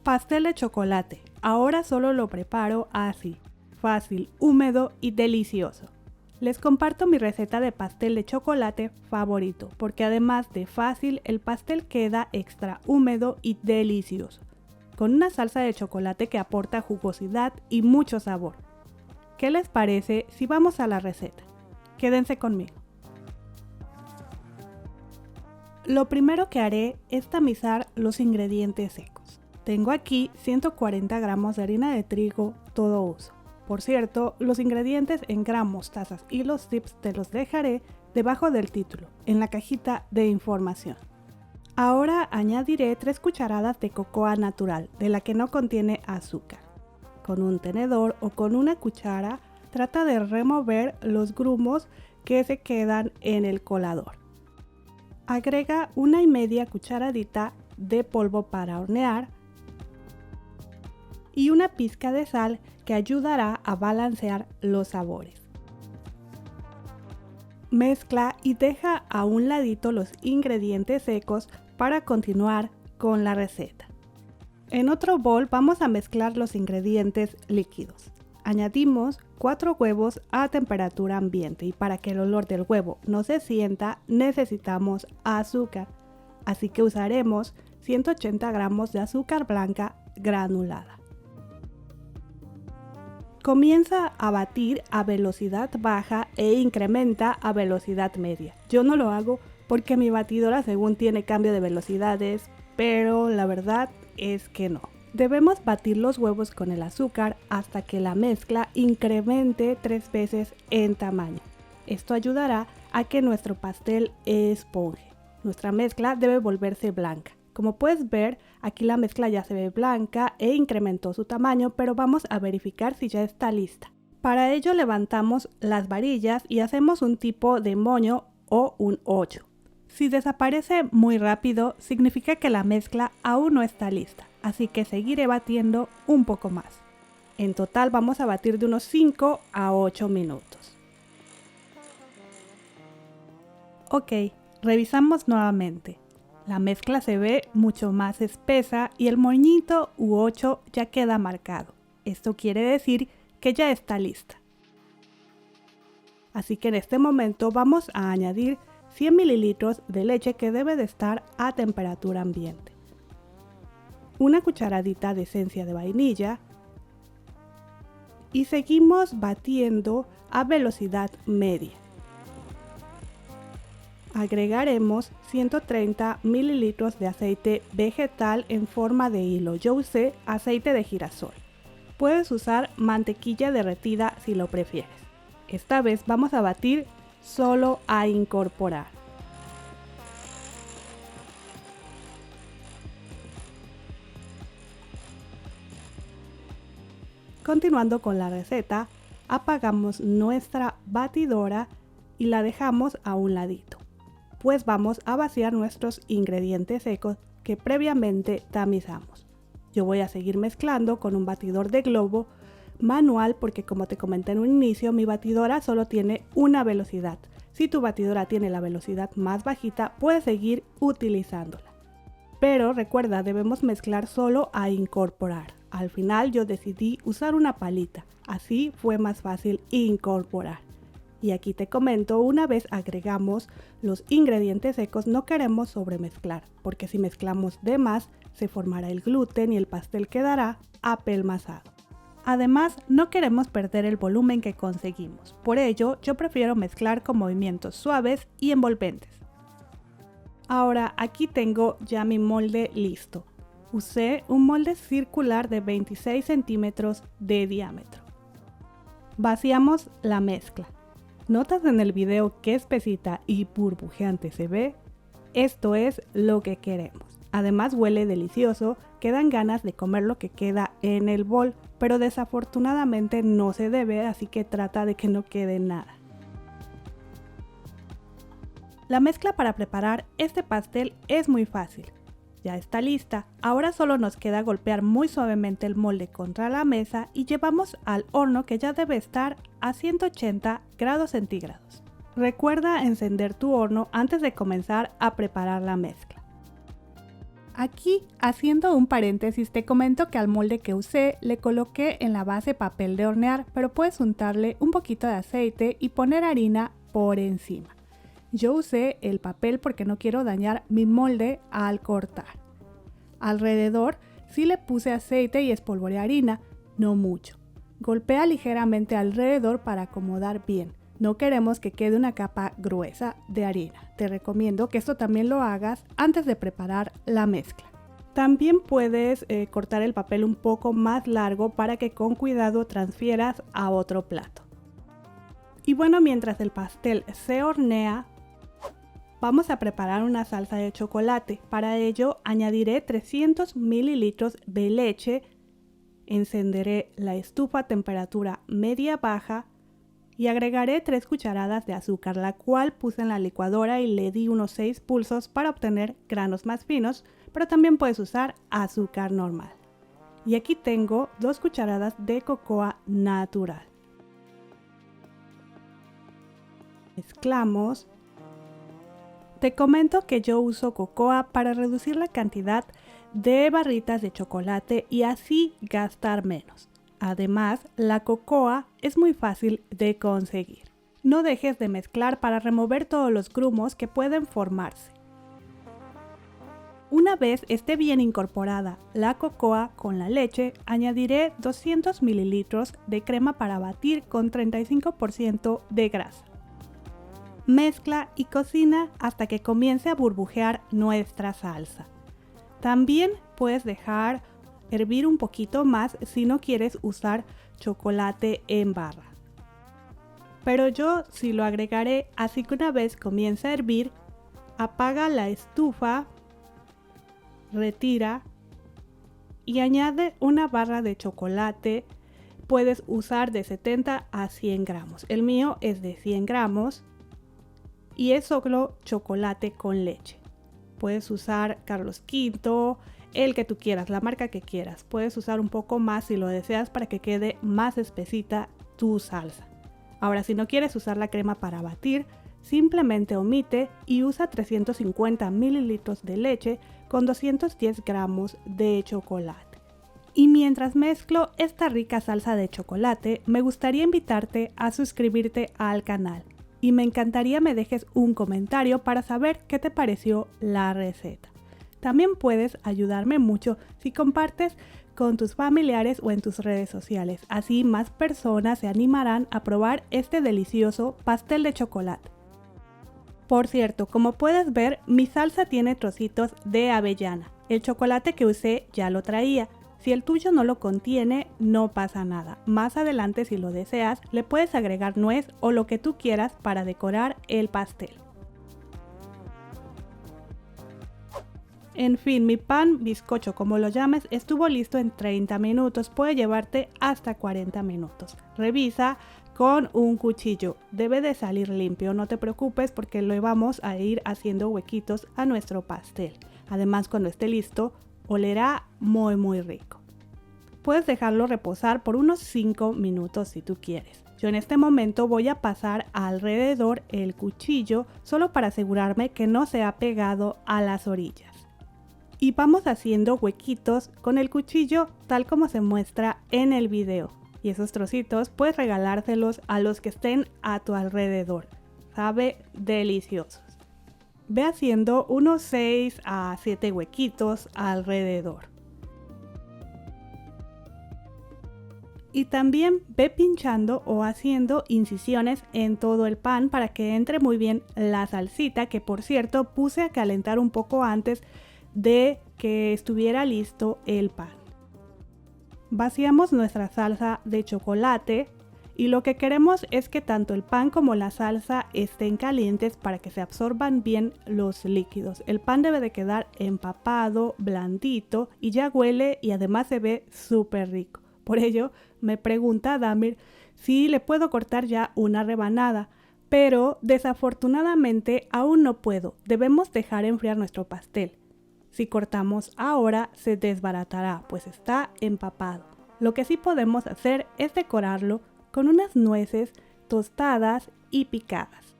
Pastel de chocolate. Ahora solo lo preparo así. Fácil, húmedo y delicioso. Les comparto mi receta de pastel de chocolate favorito, porque además de fácil, el pastel queda extra húmedo y delicioso, con una salsa de chocolate que aporta jugosidad y mucho sabor. ¿Qué les parece si vamos a la receta? Quédense conmigo. Lo primero que haré es tamizar los ingredientes secos. Tengo aquí 140 gramos de harina de trigo todo uso. Por cierto, los ingredientes en gramos, tazas y los tips te los dejaré debajo del título, en la cajita de información. Ahora añadiré 3 cucharadas de cocoa natural, de la que no contiene azúcar. Con un tenedor o con una cuchara, trata de remover los grumos que se quedan en el colador. Agrega 1,5 cucharadita de polvo para hornear y una pizca de sal que ayudará a balancear los sabores. Mezcla y deja a un ladito los ingredientes secos para continuar con la receta. En otro bol vamos a mezclar los ingredientes líquidos. Añadimos 4 huevos a temperatura ambiente y para que el olor del huevo no se sienta necesitamos azúcar, así que usaremos 180 gramos de azúcar blanca granulada. Comienza a batir a velocidad baja e incrementa a velocidad media. Yo no lo hago porque mi batidora según tiene cambio de velocidades, pero la verdad es que no. Debemos batir los huevos con el azúcar hasta que la mezcla incremente 3 veces en tamaño. Esto ayudará a que nuestro pastel esponje. Nuestra mezcla debe volverse blanca. Como puedes ver, aquí la mezcla ya se ve blanca e incrementó su tamaño, pero vamos a verificar si ya está lista. Para ello levantamos las varillas y hacemos un tipo de moño o un 8. Si desaparece muy rápido, significa que la mezcla aún no está lista, así que seguiré batiendo un poco más. En total vamos a batir de unos 5 a 8 minutos. Ok, revisamos nuevamente. La mezcla se ve mucho más espesa y el moñito u 8 ya queda marcado. Esto quiere decir que ya está lista. Así que en este momento vamos a añadir 100 mililitros de leche que debe de estar a temperatura ambiente. Una cucharadita de esencia de vainilla y seguimos batiendo a velocidad media. Agregaremos 130 mililitros de aceite vegetal en forma de hilo. Yo usé aceite de girasol. Puedes usar mantequilla derretida si lo prefieres. Esta vez vamos a batir solo a incorporar. Continuando con la receta, apagamos nuestra batidora y la dejamos a un ladito. Pues vamos a vaciar nuestros ingredientes secos que previamente tamizamos. Yo voy a seguir mezclando con un batidor de globo manual porque como te comenté en un inicio, mi batidora solo tiene una velocidad. Si tu batidora tiene la velocidad más bajita, puedes seguir utilizándola. Pero recuerda, debemos mezclar solo a incorporar. Al final yo decidí usar una palita, así fue más fácil incorporar. Y aquí te comento, una vez agregamos los ingredientes secos no queremos sobremezclar, porque si mezclamos de más se formará el gluten y el pastel quedará apelmazado. Además, no queremos perder el volumen que conseguimos, por ello yo prefiero mezclar con movimientos suaves y envolventes. Ahora aquí tengo ya mi molde listo. Usé un molde circular de 26 centímetros de diámetro. Vaciamos la mezcla. ¿Notas en el video qué espesita y burbujeante se ve? Esto es lo que queremos. Además huele delicioso, quedan ganas de comer lo que queda en el bol, pero desafortunadamente no se debe, así que trata de que no quede nada. La mezcla para preparar este pastel es muy fácil. Ya está lista, ahora solo nos queda golpear muy suavemente el molde contra la mesa y llevamos al horno que ya debe estar a 180 grados centígrados. Recuerda encender tu horno antes de comenzar a preparar la mezcla. Aquí, haciendo un paréntesis, te comento que al molde que usé le coloqué en la base papel de hornear, pero puedes untarle un poquito de aceite y poner harina por encima. Yo usé el papel porque no quiero dañar mi molde al cortar. Alrededor sí le puse aceite y espolvoreé harina, no mucho. Golpea ligeramente alrededor para acomodar bien. No queremos que quede una capa gruesa de harina. Te recomiendo que esto también lo hagas antes de preparar la mezcla. También puedes cortar el papel un poco más largo para que con cuidado transfieras a otro plato. Y bueno, mientras el pastel se hornea, vamos a preparar una salsa de chocolate. Para ello añadiré 300 mililitros de leche, encenderé la estufa a temperatura media-baja y agregaré 3 cucharadas de azúcar, la cual puse en la licuadora y le di unos 6 pulsos para obtener granos más finos, pero también puedes usar azúcar normal. Y aquí tengo 2 cucharadas de cocoa natural. Mezclamos. Te comento que yo uso cocoa para reducir la cantidad de barritas de chocolate y así gastar menos. Además, la cocoa es muy fácil de conseguir. No dejes de mezclar para remover todos los grumos que pueden formarse. Una vez esté bien incorporada la cocoa con la leche, añadiré 200 mililitros de crema para batir con 35% de grasa. Mezcla y cocina hasta que comience a burbujear nuestra salsa. También puedes dejar hervir un poquito más si no quieres usar chocolate en barra. Pero yo sí lo agregaré, así que una vez comience a hervir, apaga la estufa, retira y añade una barra de chocolate. Puedes usar de 70 a 100 gramos. El mío es de 100 gramos y es solo chocolate con leche. Puedes usar Carlos V, el que tú quieras, la marca que quieras. Puedes usar un poco más si lo deseas para que quede más espesita tu salsa. Ahora, si no quieres usar la crema para batir, simplemente omite y usa 350 mililitros de leche con 210 gramos de chocolate. Y mientras mezclo esta rica salsa de chocolate, me gustaría invitarte a suscribirte al canal. Y me encantaría me dejes un comentario para saber qué te pareció la receta. También puedes ayudarme mucho si compartes con tus familiares o en tus redes sociales. Así más personas se animarán a probar este delicioso pastel de chocolate. Por cierto, como puedes ver, mi salsa tiene trocitos de avellana. El chocolate que usé ya lo traía. Si el tuyo no lo contiene, no pasa nada. Más adelante, si lo deseas, le puedes agregar nuez o lo que tú quieras para decorar el pastel. En fin, mi pan, bizcocho, como lo llames, estuvo listo en 30 minutos. Puede llevarte hasta 40 minutos. Revisa con un cuchillo. Debe de salir limpio, no te preocupes porque le vamos a ir haciendo huequitos a nuestro pastel. Además, cuando esté listo, olerá muy rico. Puedes dejarlo reposar por unos 5 minutos si tú quieres. Yo en este momento voy a pasar alrededor el cuchillo solo para asegurarme que no se ha pegado a las orillas. Y vamos haciendo huequitos con el cuchillo tal como se muestra en el video. Y esos trocitos puedes regalárselos a los que estén a tu alrededor. Sabe deliciosos. Ve haciendo unos 6 a 7 huequitos alrededor. Y también ve pinchando o haciendo incisiones en todo el pan para que entre muy bien la salsita, que por cierto puse a calentar un poco antes de que estuviera listo el pan. Vaciamos nuestra salsa de chocolate y lo que queremos es que tanto el pan como la salsa estén calientes para que se absorban bien los líquidos. El pan debe de quedar empapado, blandito y ya huele y además se ve súper rico. Por ello me pregunta Damir si le puedo cortar ya una rebanada, pero desafortunadamente aún no puedo. Debemos dejar enfriar nuestro pastel. Si cortamos ahora se desbaratará, pues está empapado. Lo que sí podemos hacer es decorarlo con unas nueces tostadas y picadas.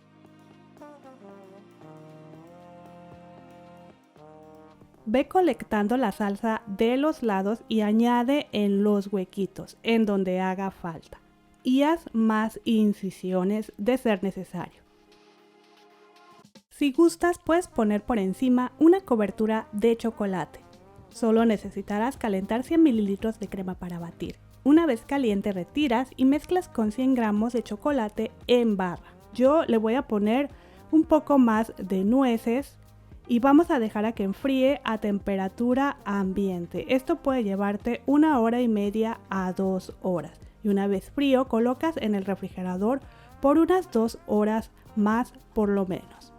Ve colectando la salsa de los lados y añade en los huequitos, en donde haga falta. Y haz más incisiones de ser necesario. Si gustas, puedes poner por encima una cobertura de chocolate. Solo necesitarás calentar 100 ml de crema para batir. Una vez caliente retiras y mezclas con 100 gramos de chocolate en barra. Yo le voy a poner un poco más de nueces y vamos a dejar a que enfríe a temperatura ambiente. Esto puede llevarte 1 hora y media a 2 horas. Y una vez frío, colocas en el refrigerador por unas 2 horas más por lo menos.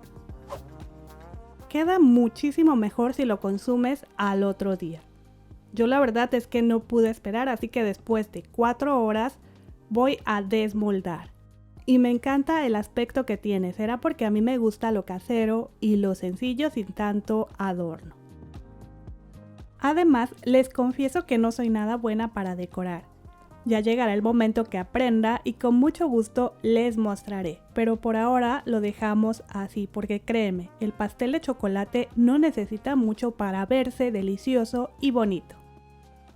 Queda muchísimo mejor si lo consumes al otro día. Yo la verdad es que no pude esperar, así que después de 4 horas voy a desmoldar. Y me encanta el aspecto que tiene, será porque a mí me gusta lo casero y lo sencillo sin tanto adorno. Además, les confieso que no soy nada buena para decorar. Ya llegará el momento que aprenda y con mucho gusto les mostraré, pero por ahora lo dejamos así porque créeme, el pastel de chocolate no necesita mucho para verse delicioso y bonito.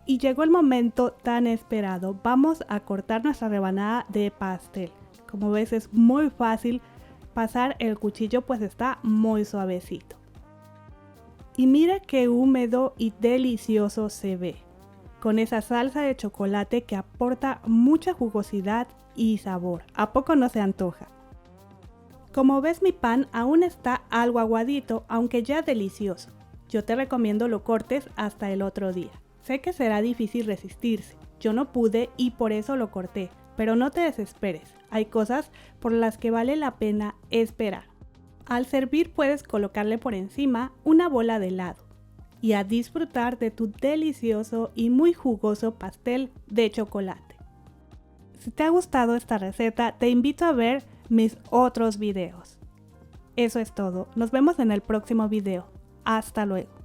Y llegó el momento tan esperado, vamos a cortar nuestra rebanada de pastel. Como ves es muy fácil pasar el cuchillo, pues está muy suavecito. Y mira qué húmedo y delicioso se ve, con esa salsa de chocolate que aporta mucha jugosidad y sabor. ¿A poco no se antoja? Como ves, mi pan aún está algo aguadito, aunque ya delicioso. Yo te recomiendo lo cortes hasta el otro día. Sé que será difícil resistirse, yo no pude y por eso lo corté, pero no te desesperes, hay cosas por las que vale la pena esperar. Al servir puedes colocarle por encima una bola de helado y a disfrutar de tu delicioso y muy jugoso pastel de chocolate. Si te ha gustado esta receta, te invito a ver mis otros videos. Eso es todo, nos vemos en el próximo video. Hasta luego.